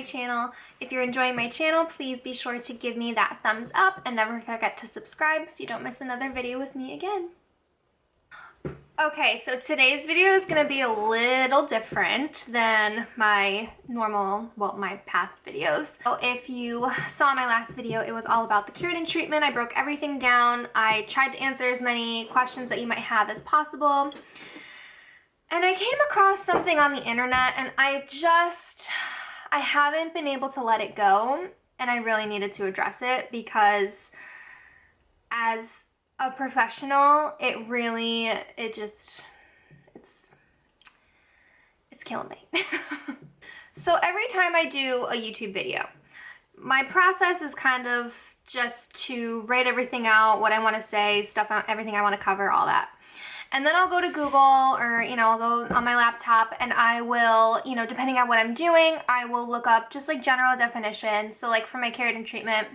channel. If you're enjoying my channel, please be sure to give me that thumbs up and never forget to subscribe so you don't miss another video with me again. Okay, so today's video is going to be a little different than my normal, well, my past videos. So if you saw my last video, it was all about the keratin treatment. I broke everything down. I tried to answer as many questions that you might have as possible. And I came across something on the internet and I haven't been able to let it go, and I really needed to address it because as a professional, it's killing me. So every time I do a YouTube video, my process is kind of just to write everything out, what I want to say, everything I want to cover, all that. And then I'll go to Google, or, I'll go on my laptop and I will, depending on what I'm doing, I will look up just like general definitions. So like for my keratin treatment,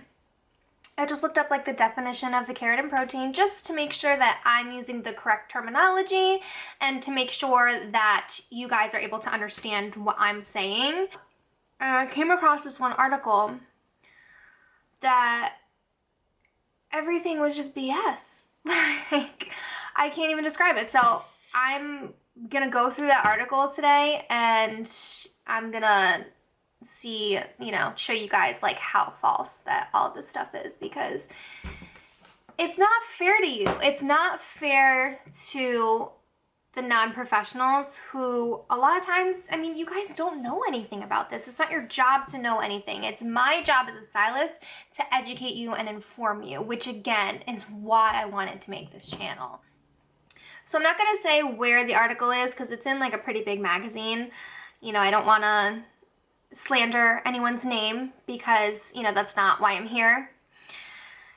I just looked up like the definition of the keratin protein just to make sure that I'm using the correct terminology and to make sure that you guys are able to understand what I'm saying. And I came across this one article that everything was just BS. Like, I can't even describe it. So I'm gonna go through that article today and I'm gonna see, show you guys like how false that all this stuff is, because it's not fair to you. It's not fair to the non-professionals who a lot of times, you guys don't know anything about this. It's not your job to know anything. It's my job as a stylist to educate you and inform you, which again is why I wanted to make this channel. So I'm not gonna say where the article is because it's in like a pretty big magazine. I don't wanna slander anyone's name because, that's not why I'm here.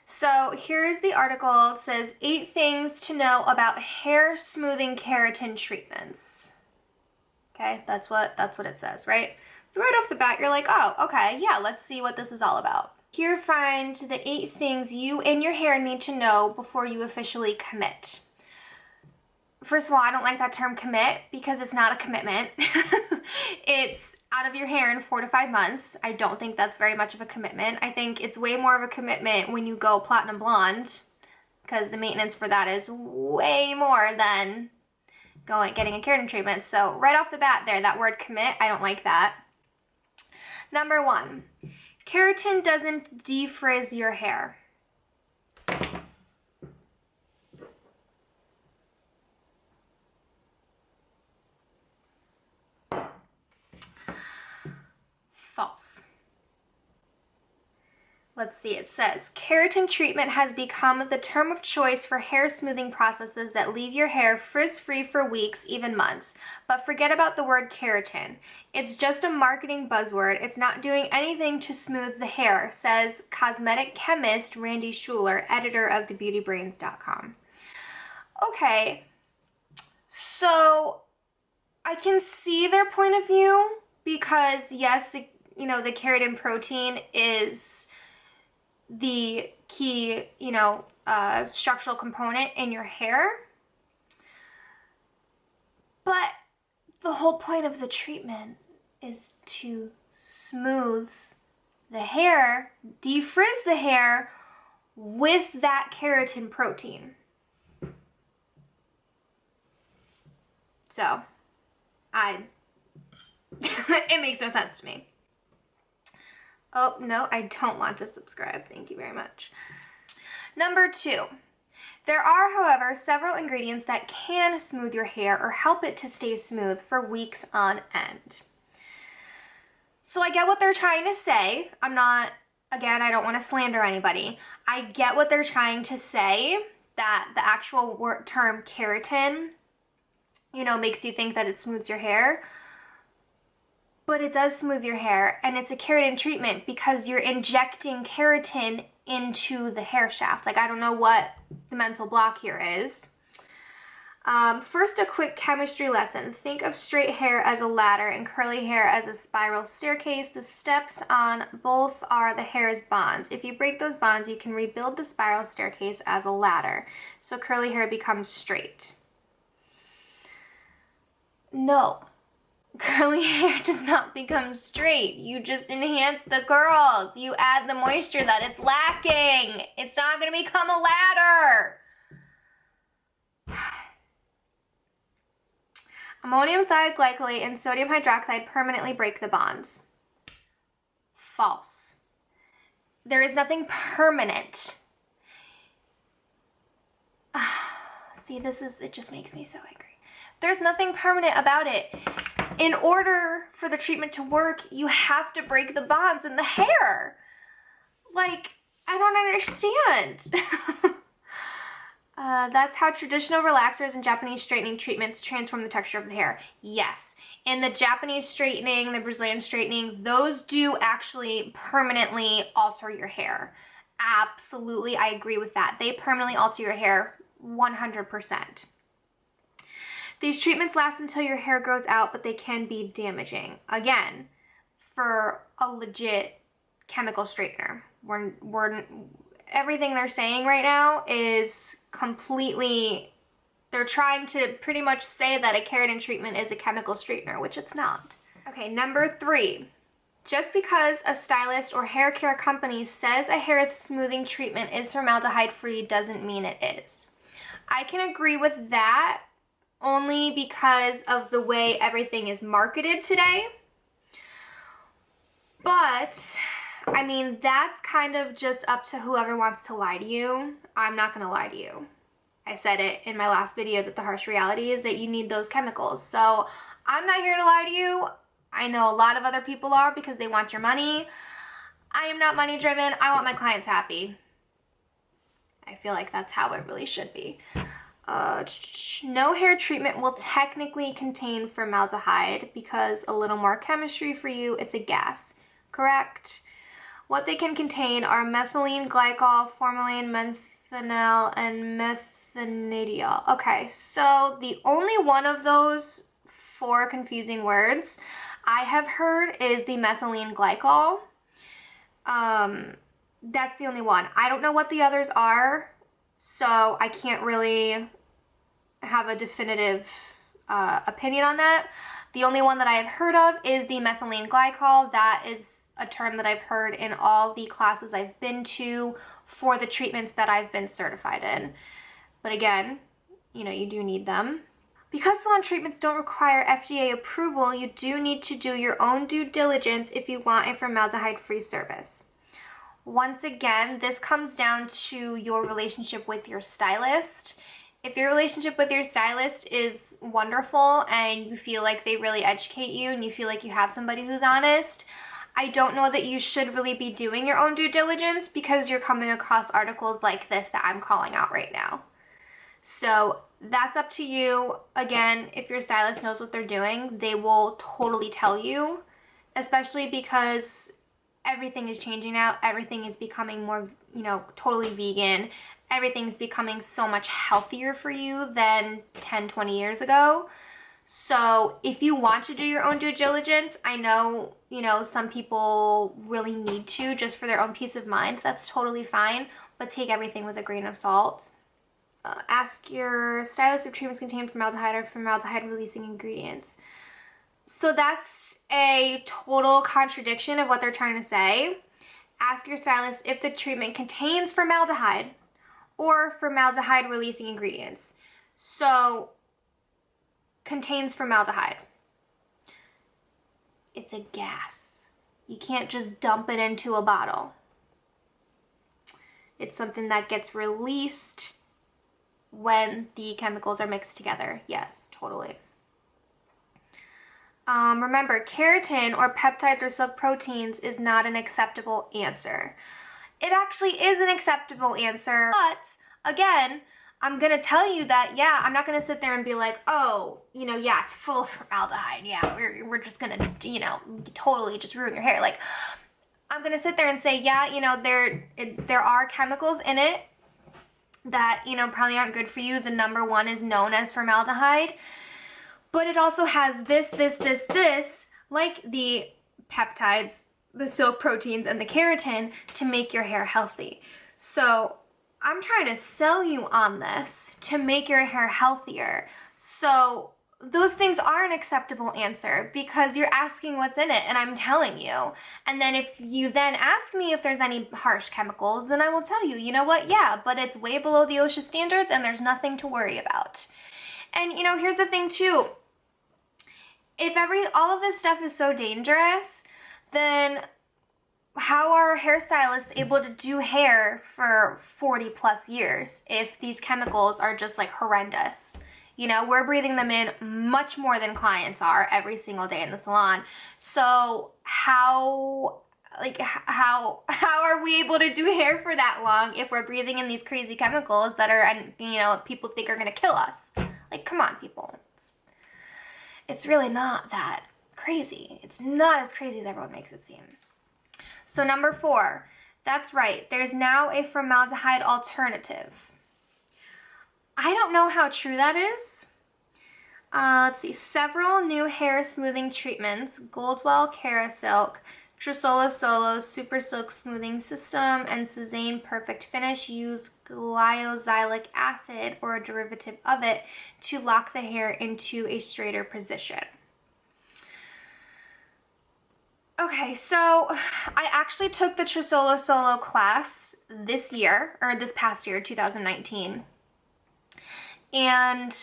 So here's the article. It says 8 things to know about hair smoothing keratin treatments. Okay, that's what it says, right? So right off the bat, you're like, oh, okay, yeah, let's see what this is all about. Here, find the 8 things you and your hair need to know before you officially commit. First of all, I don't like that term commit because it's not a commitment. It's out of your hair in 4 to 5 months. I don't think that's very much of a commitment. I think it's way more of a commitment when you go platinum blonde, because the maintenance for that is way more than getting a keratin treatment. So right off the bat there, that word commit, I don't like that. Number 1, keratin doesn't defrizz your hair. False. Let's see, it says, keratin treatment has become the term of choice for hair smoothing processes that leave your hair frizz-free for weeks, even months. But forget about the word keratin. It's just a marketing buzzword. It's not doing anything to smooth the hair, says cosmetic chemist Randy Schuler, editor of thebeautybrains.com. Okay, so I can see their point of view because yes, the keratin protein is the key, structural component in your hair. But the whole point of the treatment is to smooth the hair, defrizz the hair with that keratin protein. So, it makes no sense to me. Oh, no, I don't want to subscribe. Thank you very much. Number 2, there are, however, several ingredients that can smooth your hair or help it to stay smooth for weeks on end. So I get what they're trying to say. I don't want to slander anybody. I get what they're trying to say, that the actual term keratin, makes you think that it smooths your hair. But it does smooth your hair, and it's a keratin treatment because you're injecting keratin into the hair shaft. Like, I don't know what the mental block here is. First, a quick chemistry lesson. Think of straight hair as a ladder and curly hair as a spiral staircase. The steps on both are the hair's bonds. If you break those bonds, you can rebuild the spiral staircase as a ladder. So curly hair becomes straight. No. Curly hair does not become straight. You just enhance the curls. You add the moisture that it's lacking. It's not gonna become a ladder. Ammonium thioglycolate and sodium hydroxide permanently break the bonds. False. There is nothing permanent. See, it just makes me so angry. There's nothing permanent about it. In order for the treatment to work, you have to break the bonds in the hair. Like, I don't understand. That's how traditional relaxers and Japanese straightening treatments transform the texture of the hair. Yes, in the Japanese straightening, the Brazilian straightening, those do actually permanently alter your hair. Absolutely, I agree with that. They permanently alter your hair 100%. These treatments last until your hair grows out, but they can be damaging. Again, for a legit chemical straightener. Everything they're saying right now is completely, they're trying to pretty much say that a keratin treatment is a chemical straightener, which it's not. Okay, number 3. Just because a stylist or hair care company says a hair smoothing treatment is formaldehyde-free doesn't mean it is. I can agree with that only because of the way everything is marketed today. But I mean, that's kind of just up to whoever wants to lie to you. I'm not gonna lie to you. I said it in my last video that the harsh reality is that you need those chemicals. So I'm not here to lie to you. I know a lot of other people are because they want your money. I am not money driven. I want my clients happy. I feel like that's how it really should be. No hair treatment will technically contain formaldehyde because a little more chemistry for you, it's a gas, correct? What they can contain are methylene glycol, formalin, methanol, and methanadiol. Okay, so the only one of those 4 confusing words I have heard is the methylene glycol. That's the only one. I don't know what the others are, so I can't really have a definitive opinion on that. The only one that I have heard of is the methylene glycol. That is a term that I've heard in all the classes I've been to for the treatments that I've been certified in. But again, you know, you do need them. Because salon treatments don't require FDA approval, you do need to do your own due diligence if you want a formaldehyde-free service. Once again, this comes down to your relationship with your stylist. If your relationship with your stylist is wonderful and you feel like they really educate you and you feel like you have somebody who's honest, I don't know that you should really be doing your own due diligence because you're coming across articles like this that I'm calling out right now. So that's up to you. Again, if your stylist knows what they're doing, they will totally tell you, especially because everything is changing now. Everything is becoming more, you know, totally vegan. Everything's becoming so much healthier for you than 10, 20 years ago. So if you want to do your own due diligence, I know, you know, some people really need to just for their own peace of mind. That's totally fine, but take everything with a grain of salt. Ask your stylist if treatments contain formaldehyde or formaldehyde-releasing ingredients. So that's a total contradiction of what they're trying to say. Ask your stylist if the treatment contains formaldehyde or formaldehyde-releasing ingredients. So, contains formaldehyde. It's a gas. You can't just dump it into a bottle. It's something that gets released when the chemicals are mixed together. Yes, totally. Remember, keratin or peptides or silk proteins is not an acceptable answer. It actually is an acceptable answer, but again, I'm gonna tell you that, yeah, I'm not gonna sit there and be like, oh, you know, yeah, it's full of formaldehyde. Yeah, we're just gonna, you know, totally just ruin your hair. Like, I'm gonna sit there and say, yeah, you know, there are chemicals in it that, you know, probably aren't good for you. The number one is known as formaldehyde, but it also has this, like the peptides, the silk proteins, and the keratin to make your hair healthy. So I'm trying to sell you on this to make your hair healthier. So those things are an acceptable answer because you're asking what's in it and I'm telling you. And then if you then ask me if there's any harsh chemicals, then I will tell you, you know what? Yeah, but it's way below the OSHA standards and there's nothing to worry about. And you know, here's the thing too. If all of this stuff is so dangerous, then how are hairstylists able to do hair for 40 plus years if these chemicals are just like horrendous? You know, we're breathing them in much more than clients are every single day in the salon. So how are we able to do hair for that long if we're breathing in these crazy chemicals that are, and you know, people think are gonna kill us? Like, come on, people. It's really not that crazy. It's not as crazy as everyone makes it seem. So number 4, that's right. There's now a formaldehyde alternative. I don't know how true that is. Let's see. Several new hair smoothing treatments, Goldwell Kerasilk, Trisolo Solo Super Silk Smoothing System, and Suzanne Perfect Finish use glyoxylic acid or a derivative of it to lock the hair into a straighter position. Okay, so I actually took the Trisolo Solo class this year, or this past year, 2019. And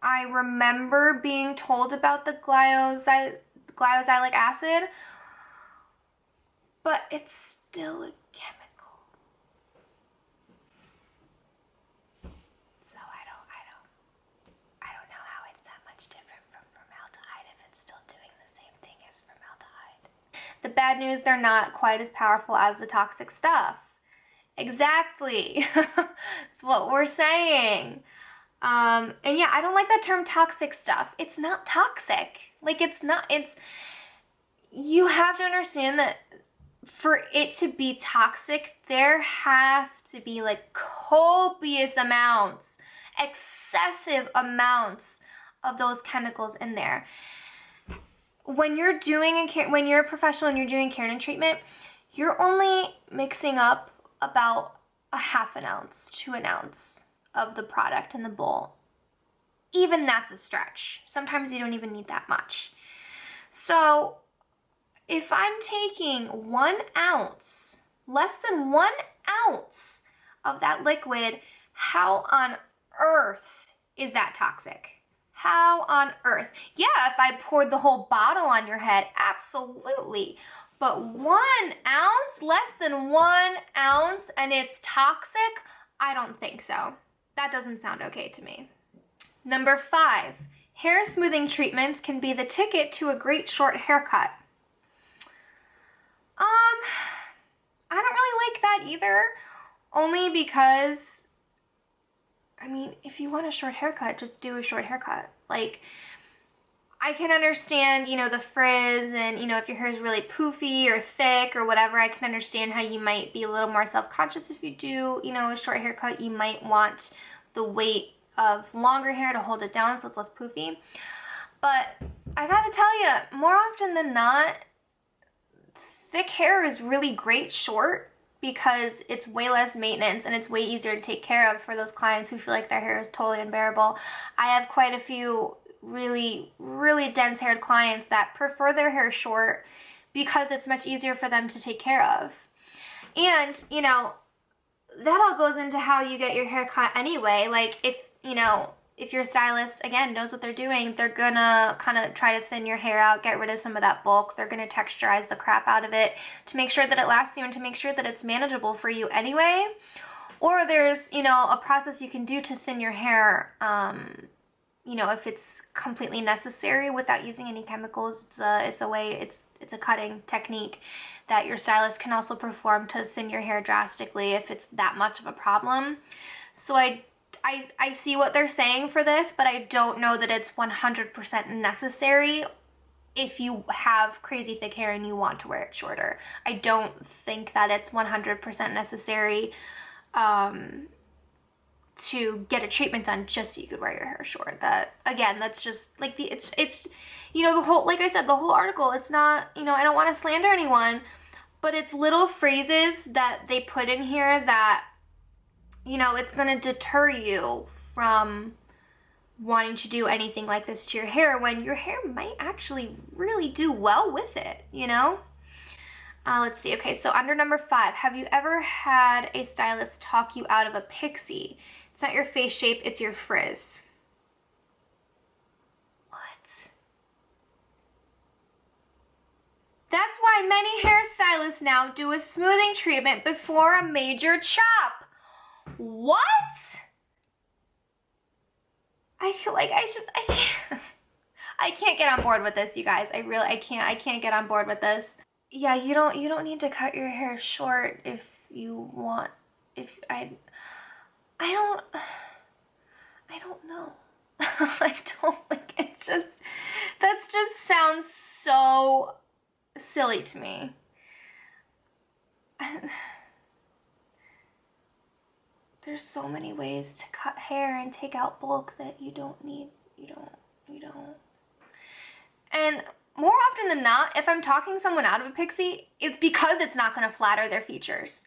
I remember being told about the glyoxylic acid, but it's still a chemical. So I don't know how it's that much different from formaldehyde if it's still doing the same thing as formaldehyde. The bad news, they're not quite as powerful as the toxic stuff. Exactly. That's what we're saying. And yeah, I don't like that term toxic stuff. It's not toxic. Like, you have to understand that for it to be toxic, there have to be like copious amounts, excessive amounts of those chemicals in there. When you're a professional and you're doing keratin treatment, you're only mixing up about a half an ounce to an ounce of the product in the bowl. Even that's a stretch. Sometimes you don't even need that much. So if I'm taking 1 ounce, less than 1 ounce of that liquid, how on earth is that toxic? How on earth? Yeah, if I poured the whole bottle on your head, absolutely. But 1 ounce, less than 1 ounce, and it's toxic? I don't think so. That doesn't sound okay to me. Number 5, hair smoothing treatments can be the ticket to a great short haircut. I don't really like that either, only because, I mean, if you want a short haircut, just do a short haircut. Like, I can understand, you know, the frizz and, you know, if your hair is really poofy or thick or whatever, I can understand how you might be a little more self-conscious if you do, you know, a short haircut. You might want the weight of longer hair to hold it down so it's less poofy. But I gotta tell you, more often than not, thick hair is really great short because it's way less maintenance and it's way easier to take care of for those clients who feel like their hair is totally unbearable. I have quite a few really, really dense haired clients that prefer their hair short because it's much easier for them to take care of. And, you know, that all goes into how you get your hair cut anyway. Like, if your stylist, again, knows what they're doing, they're gonna kind of try to thin your hair out, get rid of some of that bulk. They're gonna texturize the crap out of it to make sure that it lasts you and to make sure that it's manageable for you anyway. Or there's, you know, a process you can do to thin your hair, you know, if it's completely necessary without using any chemicals. It's a cutting technique that your stylist can also perform to thin your hair drastically if it's that much of a problem. So I see what they're saying for this, but I don't know that it's 100% necessary if you have crazy thick hair and you want to wear it shorter. I don't think that it's 100% necessary to get a treatment done just so you could wear your hair short. That, again, that's just like it's you know, the whole, like I said, the whole article, it's not, you know, I don't want to slander anyone, but it's little phrases that they put in here that, you know, it's going to deter you from wanting to do anything like this to your hair when your hair might actually really do well with it, you know? Let's see. Okay, so under number 5, have you ever had a stylist talk you out of a pixie? It's not your face shape, it's your frizz. What? That's why many hairstylists now do a smoothing treatment before a major chop. What? I feel like I can't. I can't get on board with this, you guys. I can't get on board with this. Yeah, you don't need to cut your hair short if you want. I don't know. I don't like it. That just sounds so silly to me. There's so many ways to cut hair and take out bulk that you don't need. You don't. And more often than not, if I'm talking someone out of a pixie, it's because it's not going to flatter their features.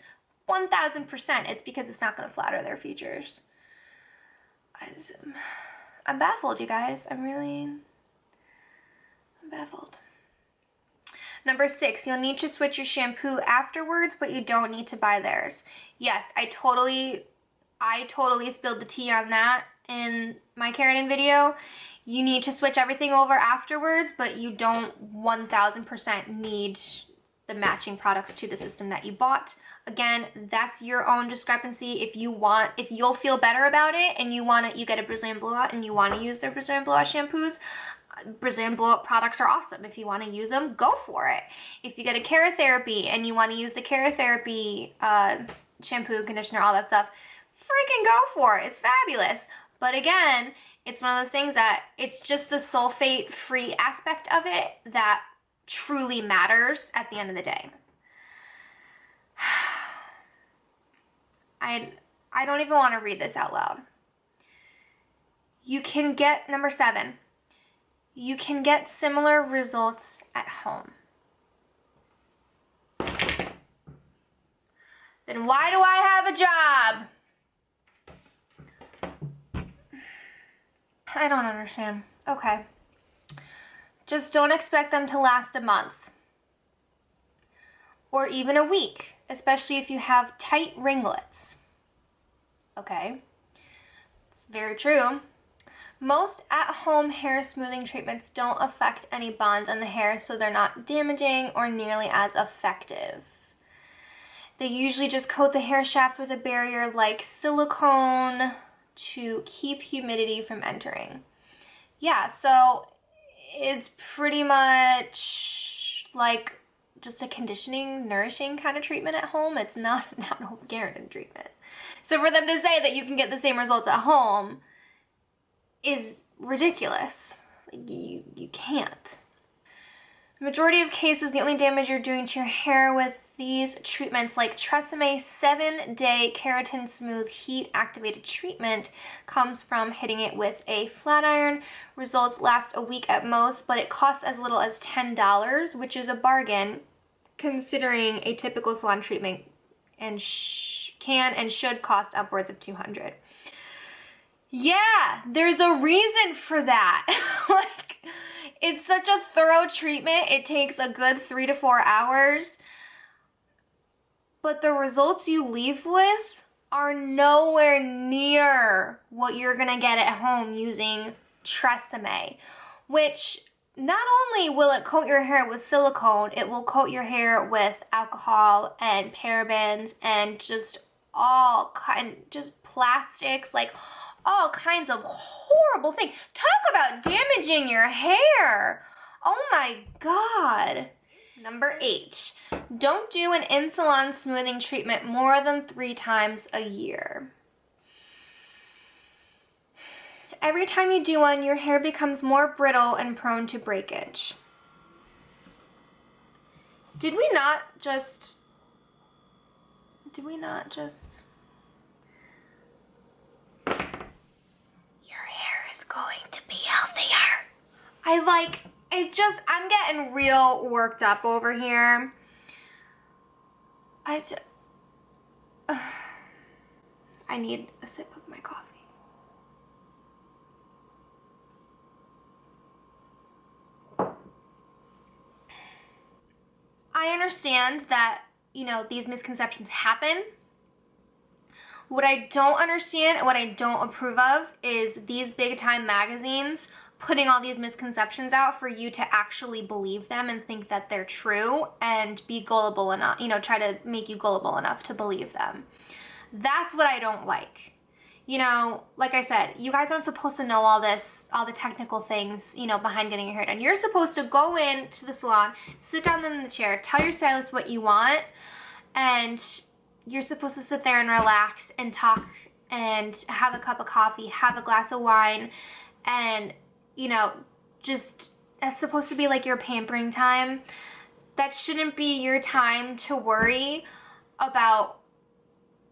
1000%, it's because it's not going to flatter their features. I'm baffled, you guys. I'm baffled. Number 6, you'll need to switch your shampoo afterwards, but you don't need to buy theirs. Yes, I totally spilled the tea on that in my keratin video. You need to switch everything over afterwards, but you don't 1000% need the matching products to the system that you bought. Again, that's your own discrepancy. If you'll feel better about it and you get a Brazilian blowout and you want to use their Brazilian blowout shampoos, Brazilian blowout products are awesome. If you want to use them, go for it. If you get a keratherapy and you want to use the keratherapy shampoo, conditioner, all that stuff, freaking go for it. It's fabulous. But again, it's one of those things that it's just the sulfate-free aspect of it that truly matters at the end of the day. I don't even want to read this out loud. You can get, number 7, you can get similar results at home. Then why do I have a job? I don't understand. Okay. Just don't expect them to last a month. Or even a week, especially if you have tight ringlets. Okay. It's very true. Most at-home hair smoothing treatments don't affect any bonds on the hair, so they're not damaging or nearly as effective. They usually just coat the hair shaft with a barrier like silicone to keep humidity from entering. Yeah, so it's pretty much like just a conditioning, nourishing kind of treatment at home. It's not a keratin treatment. So for them to say that you can get the same results at home is ridiculous. Like, you can't. The majority of cases, the only damage you're doing to your hair with these treatments like Tresemme 7-day keratin smooth heat activated treatment comes from hitting it with a flat iron. Results last a week at most, but it costs as little as $10, which is a bargain considering a typical salon treatment and can and should cost upwards of $200. Yeah, there's a reason for that. Like, it's such a thorough treatment. It takes a good 3 to 4 hours. But the results you leave with are nowhere near what you're gonna get at home using Tresemme, which not only will it coat your hair with silicone, it will coat your hair with alcohol and parabens and just plastics, like all kinds of horrible things. Talk about damaging your hair. Oh my God. Number 8, don't do an in-salon smoothing treatment more than 3 times a year. Every time you do one, your hair becomes more brittle and prone to breakage. Did we not just... Your hair is going to be healthier. I'm getting real worked up over here. I need a sip of my coffee. understand that, you know, these misconceptions happen. What I don't understand and what I don't approve of is these big time magazines putting all these misconceptions out for you to actually believe them and think that they're true and be gullible enough, you know, try to make you gullible enough to believe them. That's what I don't like. You know, like I said, you guys aren't supposed to know all this, all the technical things, you know, behind getting your hair done. You're supposed to go in to the salon, sit down in the chair, tell your stylist what you want, and you're supposed to sit there and relax and talk and have a cup of coffee, have a glass of wine, and, you know, just, that's supposed to be like your pampering time. That shouldn't be your time to worry about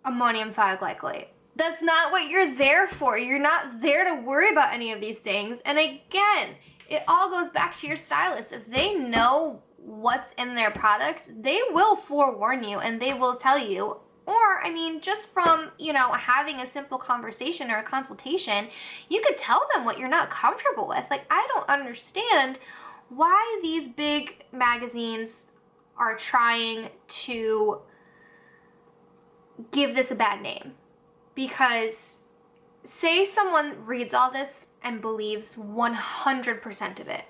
ammonium thioglycolate. That's not what you're there for. You're not there to worry about any of these things. And again, it all goes back to your stylist. If they know what's in their products, they will forewarn you and they will tell you. Or, I mean, just from, you know, having a simple conversation or a consultation, you could tell them what you're not comfortable with. Like, I don't understand why these big magazines are trying to give this a bad name. Because say someone reads all this and believes 100% of it.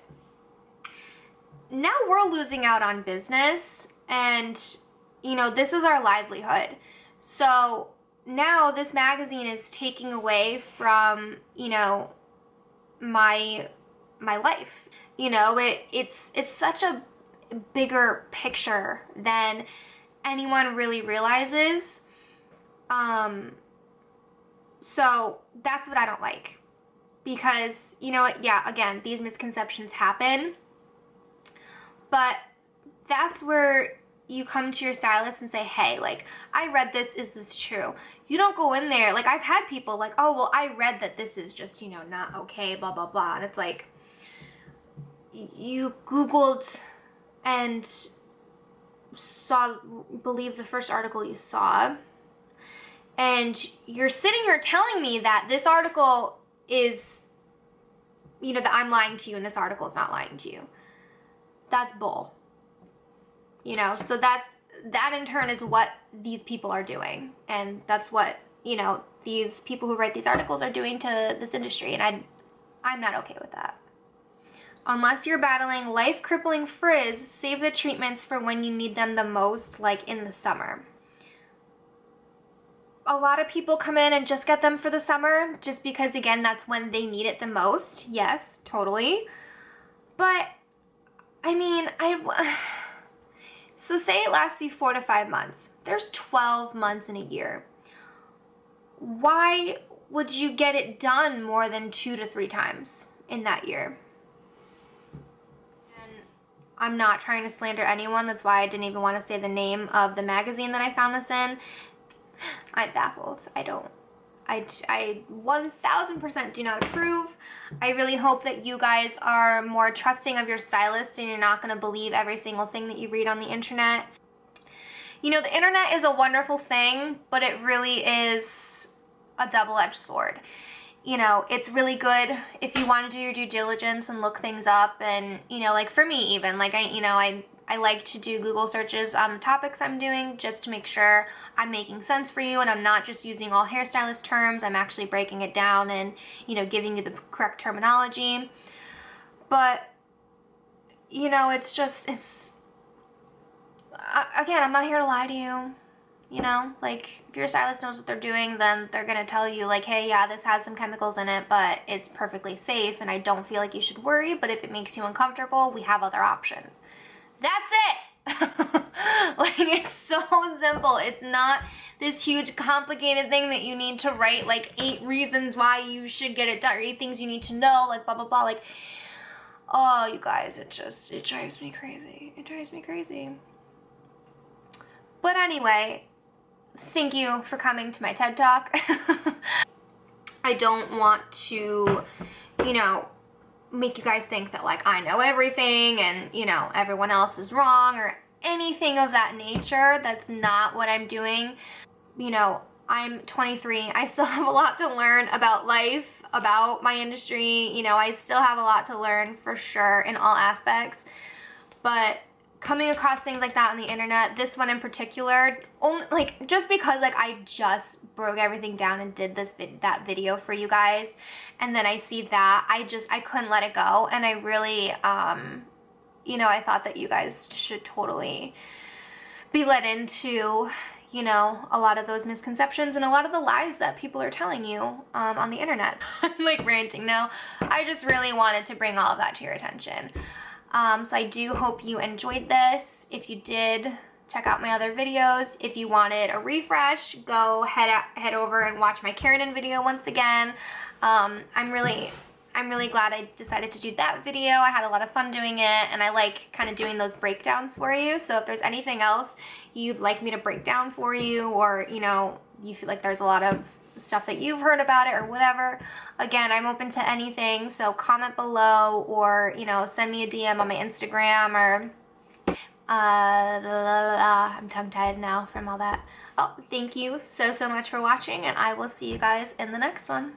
Now we're losing out on business and, you know, this is our livelihood. So now this magazine is taking away from, you know, my life. You know, it's such a bigger picture than anyone really realizes. So that's what I don't like, because, you know what, yeah, again, these misconceptions happen, but that's where you come to your stylist and say, hey, like, I read this, is this true? You don't go in there, like, I've had people like, oh, well, I read that this is just, you know, not okay, blah, blah, blah, and it's like, you Googled and believe the first article you saw, and you're sitting here telling me that this article is, you know, that I'm lying to you and this article is not lying to you. That's bull. You know, so that in turn is what these people are doing. And that's what, you know, these people who write these articles are doing to this industry. And I'm not okay with that. Unless you're battling life-crippling frizz, save the treatments for when you need them the most, like in the summer. A lot of people come in and just get them for the summer just because, again, that's when they need it the most. Yes, totally. But, I mean, so say it lasts you 4 to 5 months. There's 12 months in a year. Why would you get it done more than 2 to 3 times in that year? And I'm not trying to slander anyone. That's why I didn't even want to say the name of the magazine that I found this in. I'm baffled. I 1000% do not approve. I really hope that you guys are more trusting of your stylist and you're not going to believe every single thing that you read on the internet. You know, the internet is a wonderful thing, but it really is a double-edged sword. You know, it's really good if you want to do your due diligence and look things up, and, you know, like for me even, like I like to do Google searches on the topics I'm doing just to make sure I'm making sense for you and I'm not just using all hairstylist terms. I'm actually breaking it down and, you know, giving you the correct terminology. But, you know, it's just, again, I'm not here to lie to you. You know, like, if your stylist knows what they're doing, then they're going to tell you, like, hey, yeah, this has some chemicals in it, but it's perfectly safe and I don't feel like you should worry, but if it makes you uncomfortable, we have other options. That's it. Like, it's so simple. It's not this huge complicated thing that you need to write like 8 reasons why you should get it done, or 8 things you need to know, like blah blah blah. Like, oh, you guys, it drives me crazy. It drives me crazy. But anyway, thank you for coming to my TED Talk. I don't want to, you know, make you guys think that, like, I know everything and, you know, everyone else is wrong or anything of that nature. That's not what I'm doing. You know, I'm 23. I still have a lot to learn about life, about my industry. You know, I still have a lot to learn for sure in all aspects. But coming across things like that on the internet, this one in particular, only, like, just because like I just broke everything down and did that video for you guys, and then I see that, I couldn't let it go, and I really, you know, I thought that you guys should totally be let into, you know, a lot of those misconceptions and a lot of the lies that people are telling you on the internet. I'm like ranting now. I just really wanted to bring all of that to your attention. So I do hope you enjoyed this. If you did, check out my other videos. If you wanted a refresh, go head over and watch my keratin video once again. I'm really glad I decided to do that video. I had a lot of fun doing it, and I like kind of doing those breakdowns for you. So if there's anything else you'd like me to break down for you, or, you know, you feel like there's a lot of stuff that you've heard about it or whatever, again, I'm open to anything. So comment below, or, you know, send me a DM on my Instagram, or I'm tongue-tied now from all that. Oh, thank you so much for watching, and I will see you guys in the next one.